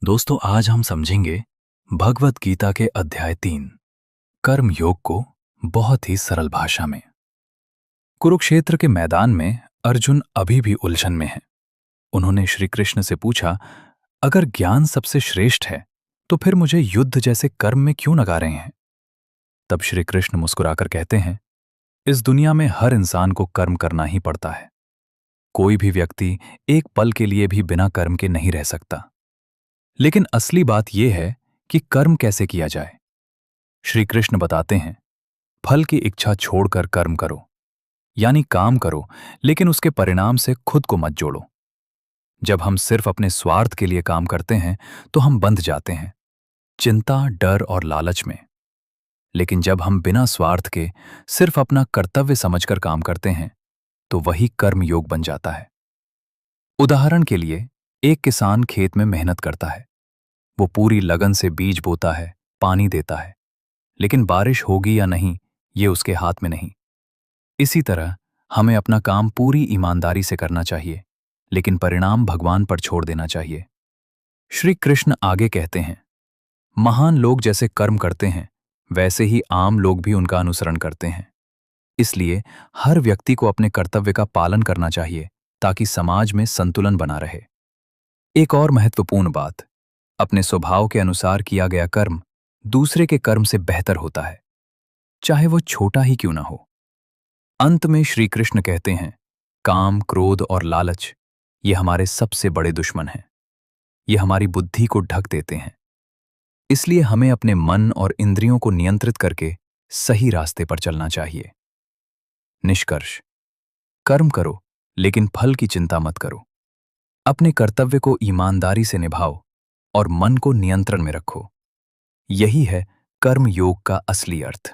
दोस्तों, आज हम समझेंगे भगवत गीता के अध्याय 3 कर्म योग को बहुत ही सरल भाषा में। कुरुक्षेत्र के मैदान में अर्जुन अभी भी उलझन में है। उन्होंने श्री कृष्ण से पूछा, अगर ज्ञान सबसे श्रेष्ठ है तो फिर मुझे युद्ध जैसे कर्म में क्यों लगा रहे हैं? तब श्री कृष्ण मुस्कुराकर कहते हैं, इस दुनिया में हर इंसान को कर्म करना ही पड़ता है। कोई भी व्यक्ति एक पल के लिए भी बिना कर्म के नहीं रह सकता। लेकिन असली बात यह है कि कर्म कैसे किया जाए। श्री कृष्ण बताते हैं, फल की इच्छा छोड़कर कर्म करो, यानी काम करो, लेकिन उसके परिणाम से खुद को मत जोड़ो। जब हम सिर्फ अपने स्वार्थ के लिए काम करते हैं तो हम बंध जाते हैं चिंता, डर और लालच में। लेकिन जब हम बिना स्वार्थ के सिर्फ अपना कर्तव्य समझकर काम करते हैं तो वही कर्म योग बन जाता है। उदाहरण के लिए, एक किसान खेत में मेहनत करता है। वो पूरी लगन से बीज बोता है, पानी देता है, लेकिन बारिश होगी या नहीं ये उसके हाथ में नहीं। इसी तरह हमें अपना काम पूरी ईमानदारी से करना चाहिए, लेकिन परिणाम भगवान पर छोड़ देना चाहिए। श्री कृष्ण आगे कहते हैं, महान लोग जैसे कर्म करते हैं वैसे ही आम लोग भी उनका अनुसरण करते हैं। इसलिए हर व्यक्ति को अपने कर्तव्य का पालन करना चाहिए ताकि समाज में संतुलन बना रहे। एक और महत्वपूर्ण बात, अपने स्वभाव के अनुसार किया गया कर्म दूसरे के कर्म से बेहतर होता है, चाहे वो छोटा ही क्यों ना हो। अंत में श्री कृष्ण कहते हैं, काम, क्रोध और लालच ये हमारे सबसे बड़े दुश्मन हैं। ये हमारी बुद्धि को ढक देते हैं। इसलिए हमें अपने मन और इंद्रियों को नियंत्रित करके सही रास्ते पर चलना चाहिए। निष्कर्ष, कर्म करो लेकिन फल की चिंता मत करो। अपने कर्तव्य को ईमानदारी से निभाओ और मन को नियंत्रण में रखो। यही है कर्म योग का असली अर्थ।